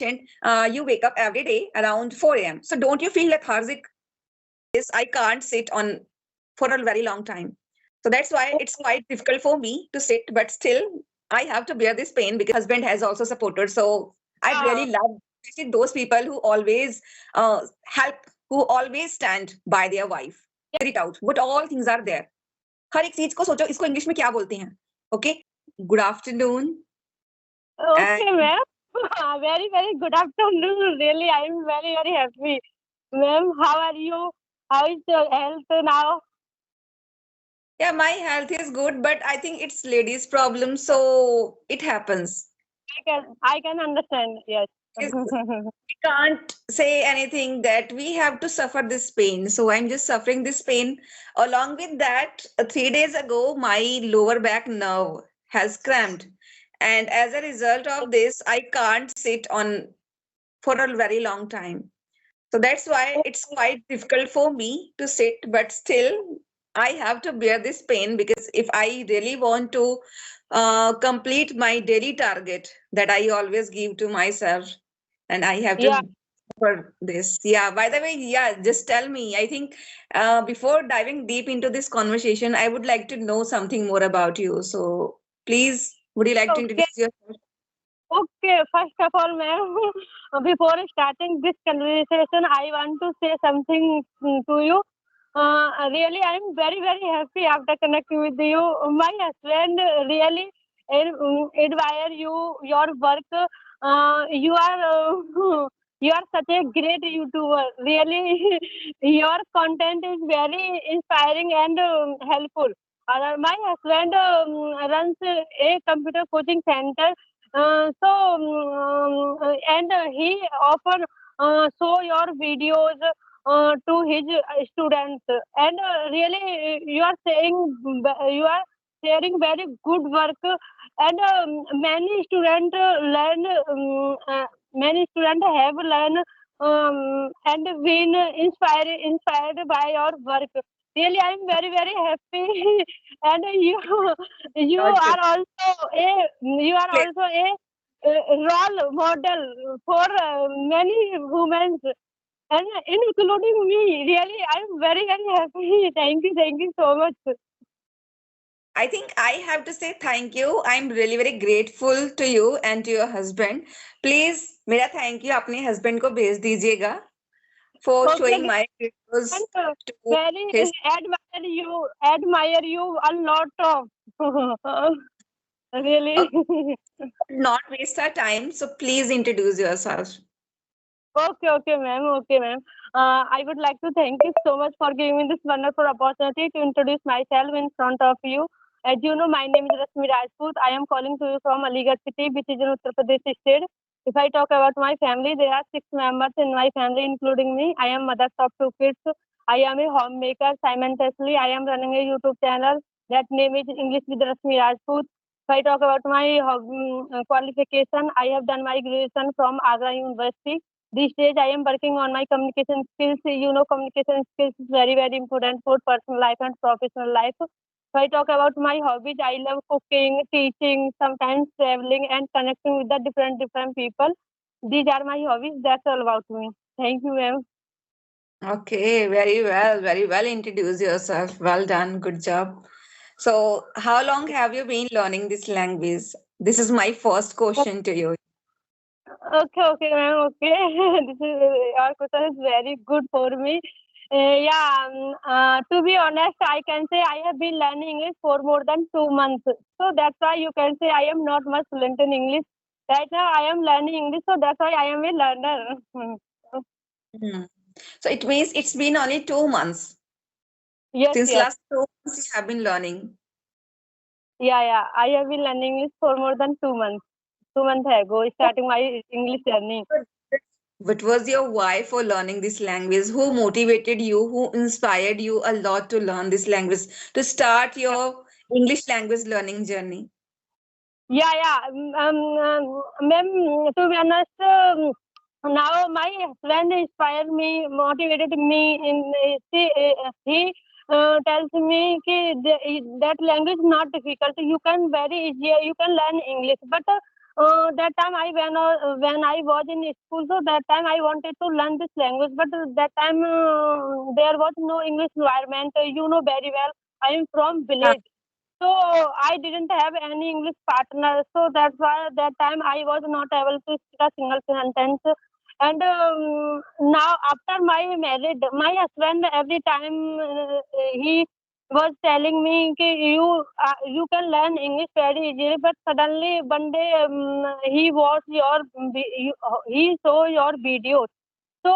you wake up every day around 4 a.m. So don't you feel lethargic? This I can't sit on for a very long time. So that's why it's quite difficult for me to sit, but still I have to bear this pain because husband has also supported. So I Yeah, really love especially those people who always help, who always stand by their wife. Figure it out. What all things are there. हर एक चीज को सोचो इसको English में क्या बोलते हैं. Okay. Good afternoon. okay, ma'am. Very, very good afternoon. Really, I am very, very happy. Ma'am, how are you? How is your health now? Yeah, my health is good, but I think it's ladies' problem, so it happens. I can understand. Yes. Yes, we can't say anything that we have to suffer this pain. So I'm just suffering this pain. Along with that, 3 days ago, my lower back nerve has cramped. And as a result of this, I can't sit on for a very long time. So that's why it's quite difficult for me to sit, but still I have to bear this pain because if I really want to complete my daily target that I always give to myself, and I have Yeah. to for this. Yeah, by the way, yeah, just tell me. I think before diving deep into this conversation, I would like to know something more about you. So please, would you like to Okay. introduce yourself? Okay. First of all, ma'am, before starting this conversation, I want to say something to you. Really, I am very, very happy after connecting with you. My husband really admire you, your work. You are you are such a great YouTuber. Really, your content is very inspiring and helpful. My husband runs a computer coaching center. And he often show your videos to his students, and really you are saying you are sharing very good work, and many students learn many students have learned and been inspired by your work. Really, I am very, very happy. And you Not are also a role model for many women, and including me. Really, I am very, very happy. Thank you so much. I think I have to say thank you. I'm really very grateful to you and to your husband. Please मेरा thank you अपने husband को भेज दीजिएगा for Okay, showing my videos and to very his. admire you a lot of. Really. Okay, not waste our time. So please introduce yourself. Okay, ma'am. Okay, ma'am. I would like to thank you so much for giving me this wonderful opportunity to introduce myself in front of you. As you know, my name is Rasmi Rajput. I am calling to you from Aligarh city, which is in Uttar Pradesh state. If I talk about my family, there are 6 members in my family, including me. I am mother of 2 kids. I am a homemaker. Simultaneously, I am running a YouTube channel. That name is English with Rasmi Rajput. If I talk about my qualification, I have done my graduation from Agra University. These days, I am working on my communication skills. You know, communication skills is very, very important for personal life and professional life. If I talk about my hobbies, I love cooking, teaching, sometimes traveling, and connecting with the different people. These are my hobbies. That's all about me. Thank you, ma'am. Okay, very well introduce yourself. Well done, good job. So, how long have you been learning this language? This is my first question to you. Okay, ma'am. Okay, this is your question is very good for me. Yeah, to be honest, I can say I have been learning English for more than 2 months. So that's why you can say I am not much fluent in English. Right now, I am learning English, so that's why I am a learner. Hmm. So it means it's been only 2 months. Yes, Since yes. last 2 months you have been learning. Yeah. I have been learning English for more than 2 months. 2 months ago, starting my English journey. What was your why for learning this language? Who motivated you? Who inspired you a lot to learn this language, to start your English language learning journey? Yeah. Ma'am, to be honest, now my friend inspired me, motivated me. He tells me that language is not difficult. You can very easy. You can learn English, but that time when I was in school, so that time I wanted to learn this language, but that time there was no English environment. You know very well, I am from village, so I didn't have any English partner. So that's why that time I was not able to speak a single sentence. And now after my marriage, my husband every time he was telling me कि you can learn English very easily, but suddenly one day he watched he saw your videos. So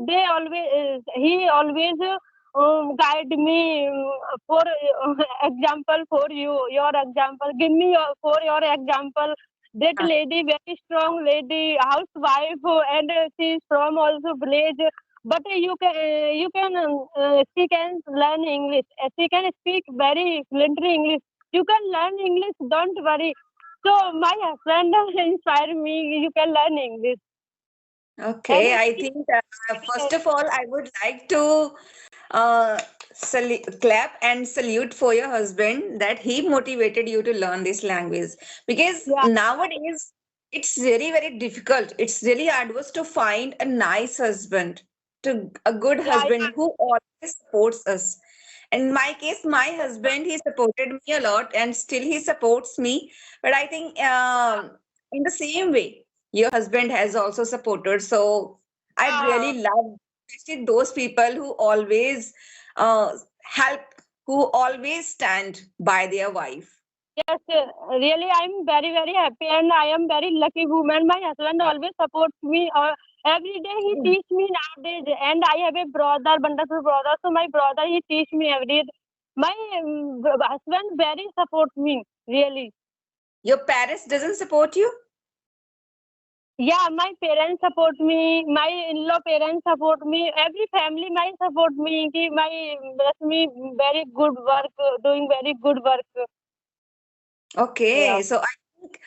they always he always guide me for example for your example. Give me for your example. That lady, very strong lady, housewife, and she is from also village. But she can learn English. She can speak very fluently English. You can learn English. Don't worry. So my husband inspired me. You can learn English. And Okay, I think first of all, I would like to clap and salute for your husband that he motivated you to learn this language, because yeah, nowadays it's very, very difficult. It's really adverse to find a nice husband, to a good yeah, husband who always supports us. In my case, my husband, he supported me a lot and still he supports me. But I think in the same way, your husband has also supported. So I'd yeah. really love, especially those people who always help, who always stand by their wife. Yes, really, I'm very, very happy and I am very lucky woman. My husband always supports me. Every day he teach me nowadays. And I have a brother, wonderful brother. So my brother, he teach me every day. My husband very support me, really. Your parents doesn't support you? Yeah, my parents support me. My in-law parents support me. Every family my support me. Ki my bless me very good work, doing very good work. Yeah. Okay, so I think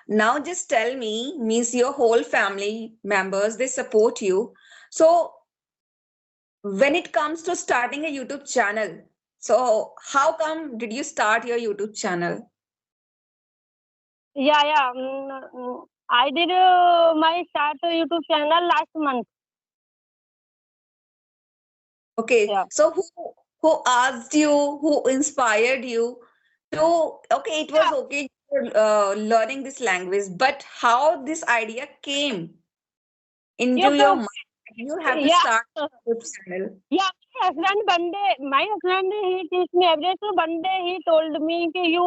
now just tell me, means your whole family members, they support you. So when it comes to starting a YouTube channel, so how come did you start your YouTube channel? Yeah, yeah. I did my start YouTube channel last month. Okay, Yeah. so who asked you, who inspired you to, okay, it was Yeah. okay learning this language, but how this idea came into Yes. your mind? You have to Yeah. start a YouTube channel. Yeah. My husband, he teach me every day. So one day he told me कि you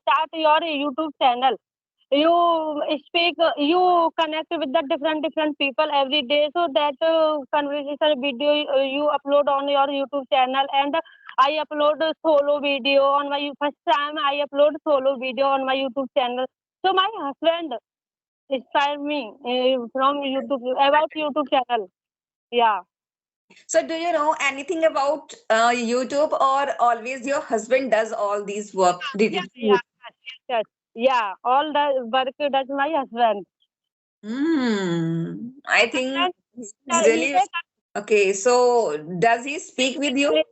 start your YouTube channel. You speak, you connect with the different people every day. So that conversation video you upload on your YouTube channel, and I upload a solo video on my first time. I upload solo video on my YouTube channel. So my husband inspired me from YouTube about YouTube channel. Yeah. Okay, so do you know anything about YouTube, or always your husband does all these work? Yeah, yeah, yes, yeah. All the work does my husband. I think And he's he's really okay. So does he speak with you? a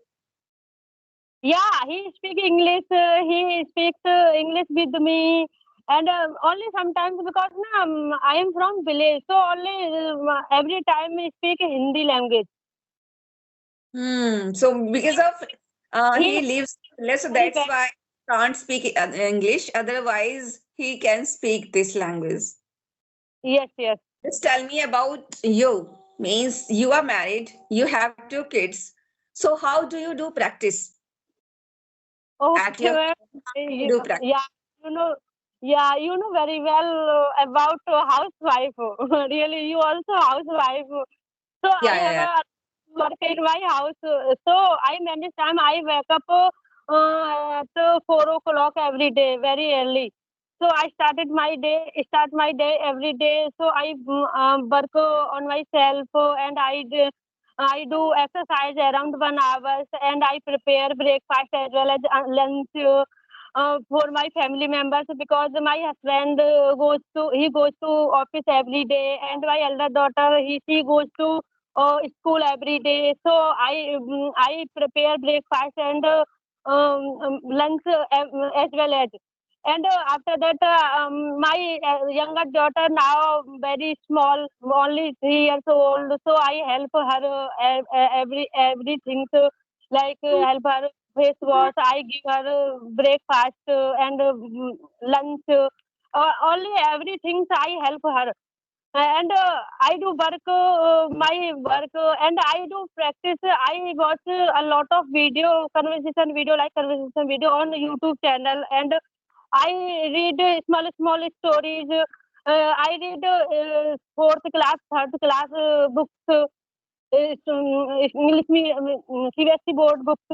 yeah, he speaks English. He speaks English with me, and only sometimes because na, I am from village, so only every time we speak Hindi language. So because of He he lives less, so very that's bad. why he can't speak English. Otherwise, he can speak this language. Yes, yes. Just tell me about you. Means you are married, you have two kids. So how do you do practice at Okay, your ma'am. home? How do you do practice? Yeah, you know, yeah, you know very well about housewife. Really, you also housewife. So I Yeah, yeah, have yeah. a work in my house. So I manage time. I wake up at 4 o'clock every day, very early. So I start my day every day. So I work on myself and I do exercise around 1 hour and I prepare breakfast as well as lunch for my family members because my husband he goes to office every day and my elder daughter she goes to school every day. So I prepare breakfast and lunch as well as. And after that, my younger daughter now very small, only 3 years old. So I help her everything. So like help her face wash. I give her breakfast and lunch. Only everything I help her. And I do work, my work, and I do practice. I watch a lot of conversation video on YouTube channel, and I read small stories. I read fourth class, third class books, CBSE board books.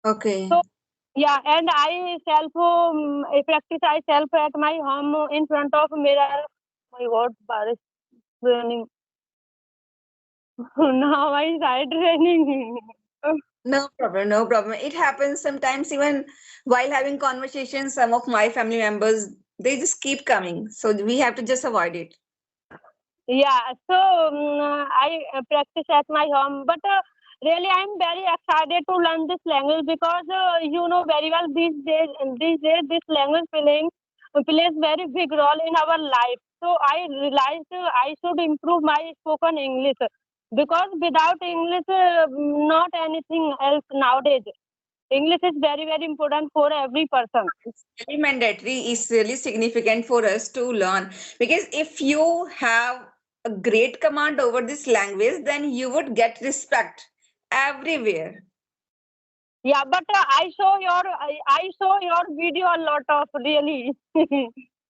Okay. So yeah, and I practice I self at my home in front of mirror. My God, Baris raining. Now I started raining. No problem, no problem. It happens sometimes even while having conversations, some of my family members, they just keep coming. So we have to just avoid it. Yeah, so I practice at my home, but really I'm very excited to learn this language because you know very well these days this language plays very big role in our life. So I realized I should improve my spoken English because without English, not anything else nowadays. English is very important for every person. It's very mandatory, is really significant for us to learn because if you have a great command over this language, then you would get respect everywhere. Yeah, but I saw your video a lot of really.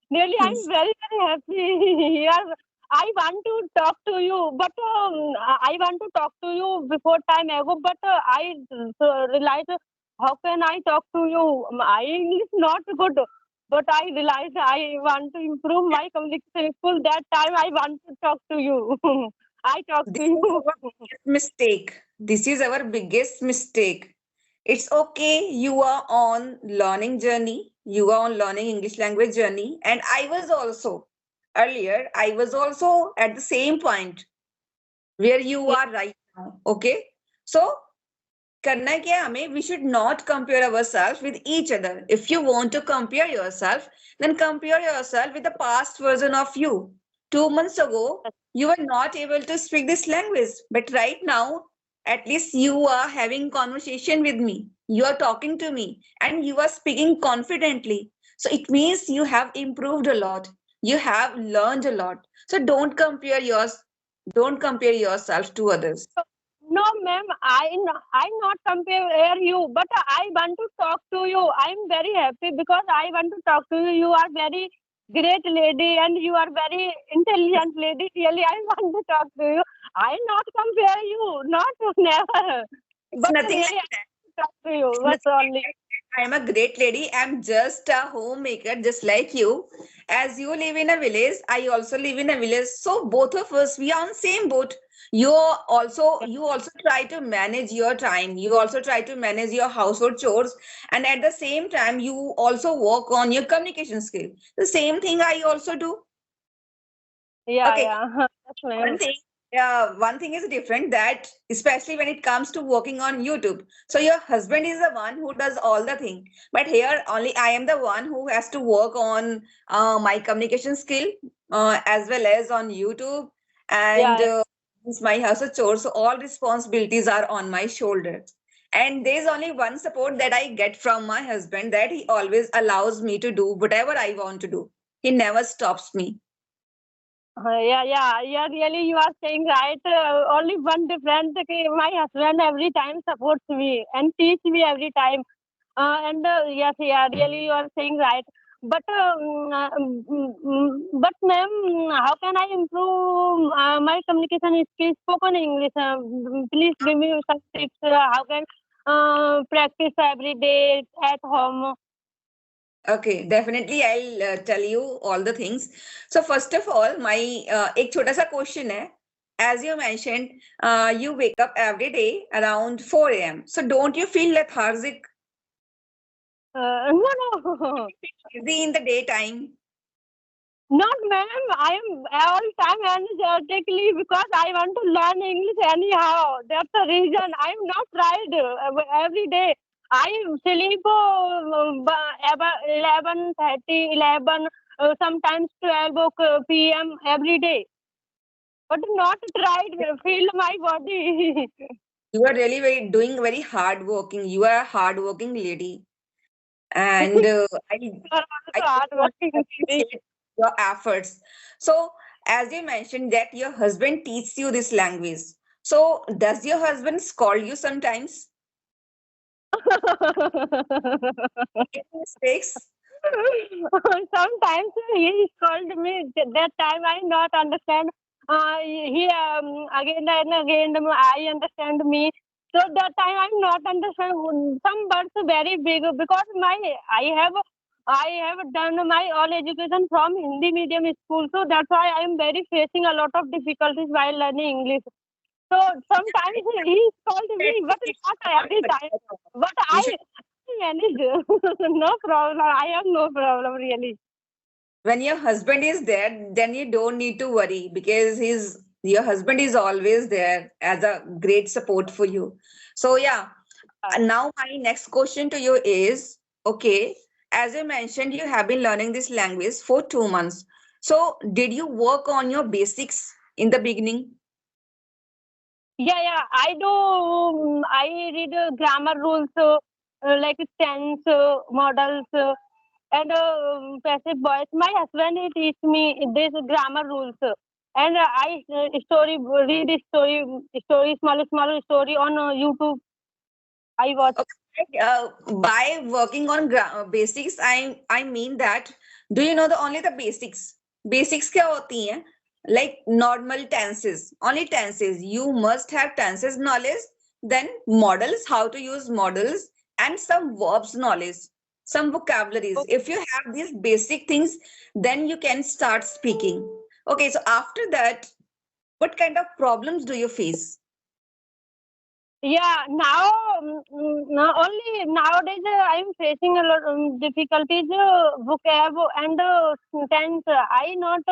Really, I'm very happy. Yeah, I want to talk to you, but I want to talk to you before time ago. But I realized how can I talk to you? My English not good, but I realized I want to improve my communication skill. That time I want to talk to you. I talk This to is you. our biggest mistake. This is our biggest mistake. It's okay, you are on learning journey, you are on learning English language journey, and I was also earlier, I was also at the same point where you are right now. Okay. So करना क्या है हमें, we should not compare ourselves with each other. If you want to compare yourself, then compare yourself with the past version of you. 2 months ago you were not able to speak this language, but right now at least you are having conversation with me, you are talking to me, and you are speaking confidently. So it means you have improved a lot, you have learned a lot. So don't compare yourself to others. No, ma'am, I not compare you, but I want to talk to you. I'm very happy because I want to talk to you. You are very great lady and you are very intelligent lady. Really, I want to talk to you. I not compare you, not never. It's But nothing really, like I that. want to talk to you. Nothing That's like only. that. I'm a great lady. I'm just a homemaker, just like you. As you live in a village, I also live in a village. So both of us, we are on same boat. You also try to manage your time. You also try to manage your household chores, and at the same time, you also work on your communication skill. The same thing I also do. Yeah, Okay. yeah. Yes, One ma'am. thing, one thing is different, that especially when it comes to working on YouTube. So your husband is the one who does all the thing, but here only I am the one who has to work on my communication skill, as well as on YouTube, and Yeah, it's my household chores. So all responsibilities are on my shoulder. And there's only one support that I get from my husband, that he always allows me to do whatever I want to do. He never stops me. yeah. Really, you are saying right. Only one difference. My husband every time supports me and teach me every time. And yes, yeah, really, you are saying right. But but ma'am, how can I improve my communication skills, spoken English? Please give me some tips. How can practice every day at home? Okay, definitely I'll tell you all the things. So first of all, my एक छोटा सा question है. As you mentioned, you wake up every day around 4 a.m. So don't you feel lethargic? No, no. Busy in the daytime? Not ma'am, I am all time energetically because I want to learn English anyhow. That's the reason. I'm not tried every day. I sleep about 11:30, 11, sometimes 12 p.m. every day. But not try to feel my body. You are really very doing very hard working. You are a hard working lady, and You are I also really want to hardworking. appreciate your efforts. So, as you mentioned that your husband teaches you this language. So, does your husband scold you sometimes? Make mistakes? Sometimes he called me. That time I not understand. He again and again I understand me. So that time I'm not understand some words very big because I have done my all education from Hindi medium school. So that's why I'm very facing a lot of difficulties while learning English. So sometimes he called me, That but it's not hard, every but time. But you I should. manage. No problem. I have no problem really. When your husband is there, then you don't need to worry because your husband is always there as a great support for you. So yeah, now my next question to you is, okay, as you mentioned, you have been learning this language for 2 months. So did you work on your basics in the beginning? Yeah, yeah. I do. I read grammar rules like tense models and passive voice. My husband he teach me this grammar rules. And I story read story small story on YouTube. I watch. Okay, by working on basics, I mean that. Do you know the only the basics? Basics क्या होती हैं? Like normal tenses, only tenses. You must have tenses knowledge, then models, how to use models, and some verbs knowledge, some vocabularies. If you have these basic things, then you can start speaking. Okay, so after that, what kind of problems do you face? Yeah, now only nowadays I'm facing a lot difficulties vocab and tense. I not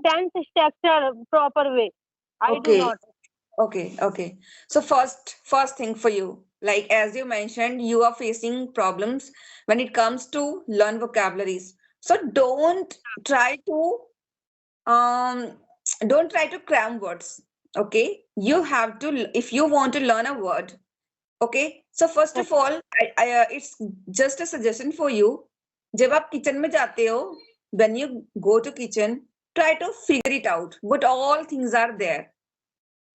tense structure proper way. I do Okay, not. okay. So first thing for you, like as you mentioned, you are facing problems when it comes to learn vocabularies. So try to um don't try to cram words. Okay, you have to if you want to learn a word. Okay, so first of all, it's just a suggestion for you. जब आप kitchen में जाते हो, when you go to kitchen, try to figure it out. What all things are there.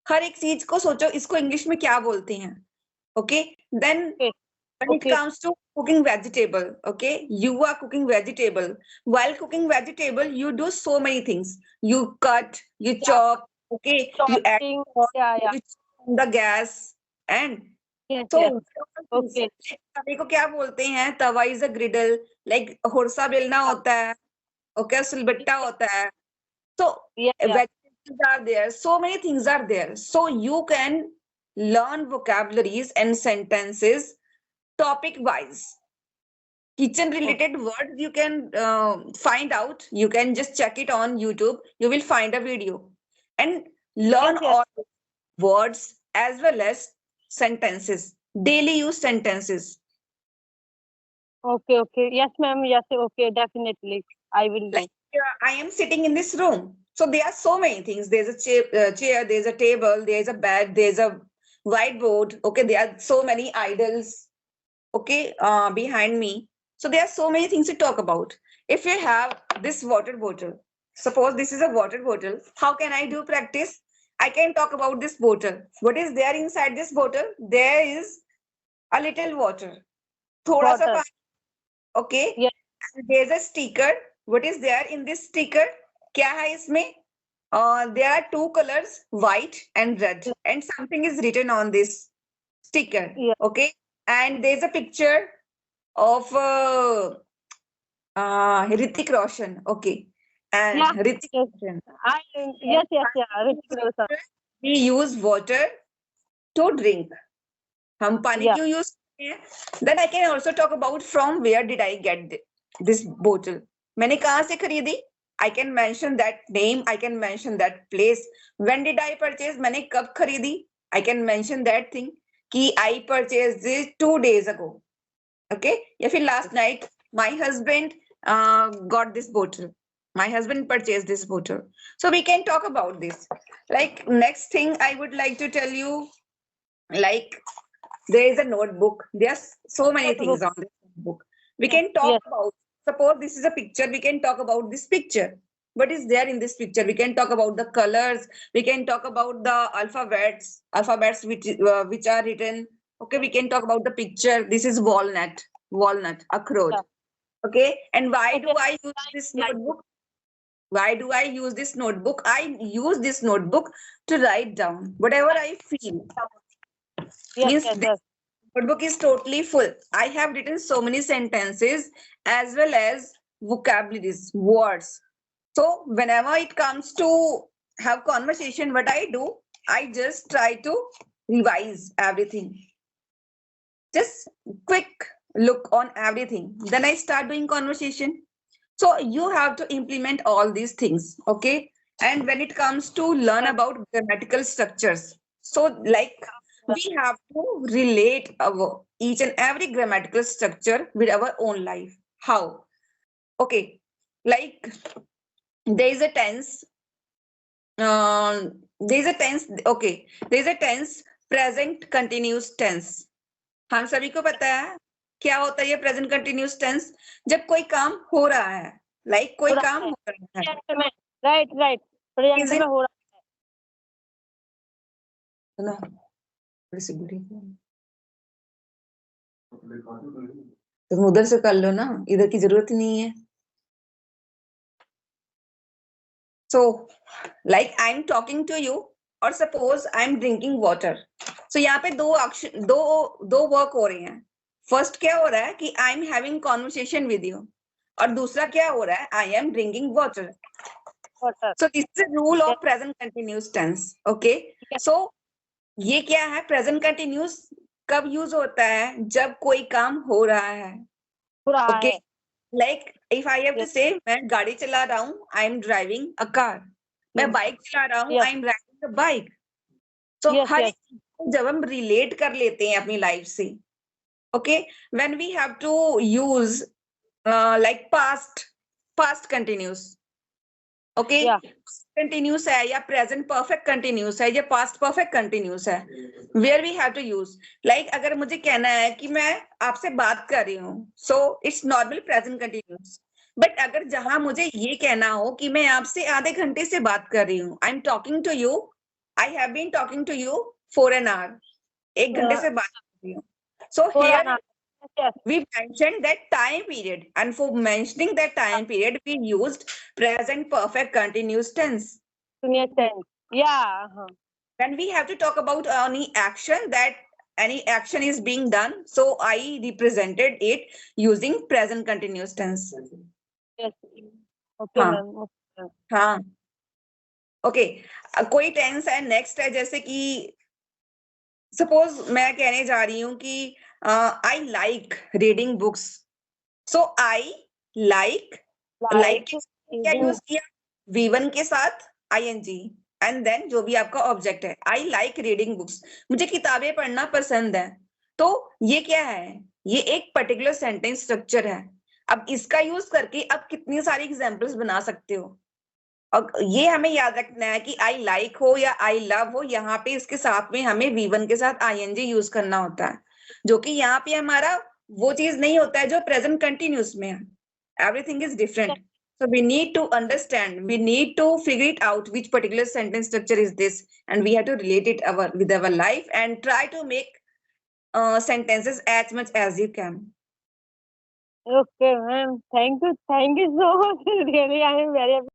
हर एक चीज को सोचो इसको इंग्लिश में क्या बोलते हैं. Okay, then Okay, when it okay, comes to cooking vegetable, okay, you are cooking vegetable. While cooking vegetable, you do so many things. You cut, you yeah, chop, okay, you add chopping. salt, Yeah, yeah. you turn on the gas, and Yes, so yes. all things. Okay. तवे को क्या बोलते हैं? तवा is a griddle, like होरसा बेलना Yeah, होता है, okay, सिलबट्टा होता है. So yeah, yeah. vegetables are there. So many things are there. So you can learn vocabularies and sentences topic wise. Kitchen Oh, related words you can find out. You can just check it on YouTube. You will find a video and yes, learn yes. all words as well as sentences, daily use sentences. Okay, okay. Yes, ma'am. Yes, okay. Definitely, I will Like do. I am sitting in this room. So there are so many things. There's a chair, there's a table, there's a bed, there's a whiteboard. Okay, there are so many idols. Okay, behind me. So there are so many things to talk about. If you have this water bottle, suppose this is a water bottle. How can I do practice? I can talk about this bottle. What is there inside this bottle? There is a little water. थोड़ा सा Water. पानी. Okay. Yes, And there's a sticker. What is there in this sticker? क्या है इसमें? There are two colors, white and red, yes, and something is written on this sticker. yes. Okay, and there's a picture of Hrithik Roshan. Okay, and Yeah. Hrithik Yes. Roshan. I And yes, yes, yeah. Ritik Roshan. we use water to drink. हम पानी Yeah. क्यों use करते हैं? Then I can also talk about from where did I get this bottle. मैंने कहाँ से खरीदी? I can mention that name. I can mention that place. When did I purchase? मैंने कब खरीदी? I can mention that thing. कि I purchased this 2 days ago. Okay, या फिर last night my husband got this bottle. My husband purchased this bottle. So we can talk about this. Like next thing I would like to tell you, like there is a notebook. There's so many Notebook. things on this notebook. We Yes. can talk about, suppose this is a picture, we can talk about this picture. What is there in this picture? We can talk about the colors. We can talk about the alphabets which are written. Okay, we can talk about the picture. This is walnut, akhrot. Yeah. Okay, and why do Okay. I use this notebook? Why do I use this notebook? I use this notebook to write down whatever I feel. Yes. Means Yes. Yes. notebook is totally full. I have written so many sentences as well as vocabularies, words. So whenever it comes to have conversation, what I do, I just try to revise everything. Just quick look on everything. Then I start doing conversation. So you have to implement all these things, okay? And when it comes to learn Yes. about grammatical structures, so like we have to relate our each and every grammatical structure with our own life. How? Okay, like there is a tense. There is a tense. Okay, there is a tense. Present continuous tense. हम सभी को पता है क्या होता है ये present continuous tense जब कोई काम हो रहा है लाइक कोई हो रहा काम है हो रहा है प्रेजेंट में right right present Is it में हो रहा ना थोड़ी सी बुरी है। तुम उधर से कर लो ना इधर की जरूरत ही नहीं है so like I'm talking to you or suppose I'm drinking water so यहाँ पे दो action दो वर्क हो रहे हैं फर्स्ट क्या हो रहा है कि I am having conversation with you और दूसरा क्या हो रहा है आई एम ड्रिंकिंग वाटर है water so this is the rule of present continuous tense okay so ये क्या है प्रेजेंट कंटिन्यूस कब यूज होता है जब कोई काम हो रहा है हो रहा ओके है like if I have to yes say मैं गाड़ी चला रहा हूँ I am driving a car मैं बाइक चला रहा हूँ yes I am riding a bike so yes हर एक यस चीज को जब हम रिलेट कर लेते हैं अपनी लाइफ से okay when we have to use like past continuous okay या कंटिन्यूस है या प्रेजेंट परफेक्ट कंटिन्यूस है या पास्ट परफेक्ट कंटिन्यूस है where we have to use like अगर मुझे कहना है कि मैं आपसे बात कर रही हूँ so it's normal present continuous but अगर जहां मुझे ये कहना हो कि मैं आपसे आधे घंटे से बात कर रही हूँ I am talking to you I have been talking to you for an hour 1 घंटे से बात कर रही हूँ सो हो हियर रहा है yes we mentioned that time period and for mentioning that time period we used present perfect continuous tense सुनिए सेंस या हाँ when we have to talk about any action that any action is being done so I represented it using present continuous tense yes okay हाँ ma'am हाँ okay कोई tense है next है जैसे कि सपोज मैं कहने जा रही हूँ कि I like reading books so I like like like क्या यूज किया V1 के साथ आईएनजी एंड देन जो भी आपका ऑब्जेक्ट है आई लाइक रीडिंग बुक्स मुझे किताबें पढ़ना पसंद है तो ये क्या है ये एक पर्टिकुलर सेंटेंस स्ट्रक्चर है अब इसका यूज करके आप कितनी सारी एग्जांपल्स बना सकते हो और ये हमें याद रखना है कि आई लाइक हो या आई लव हो यहाँ पे इसके साथ में हमें V1 के साथ आईएनजी यूज करना होता है जो कि यहाँ पे हमारा वो चीज नहीं होता है जो प्रेजेंट कंटिन्यूस में है everything is different so we need to understand we need to figure it out which particular sentence structure is this and we have to relate it with our life and try to make sentences as much as you can okay ma'am thank you so much really I am very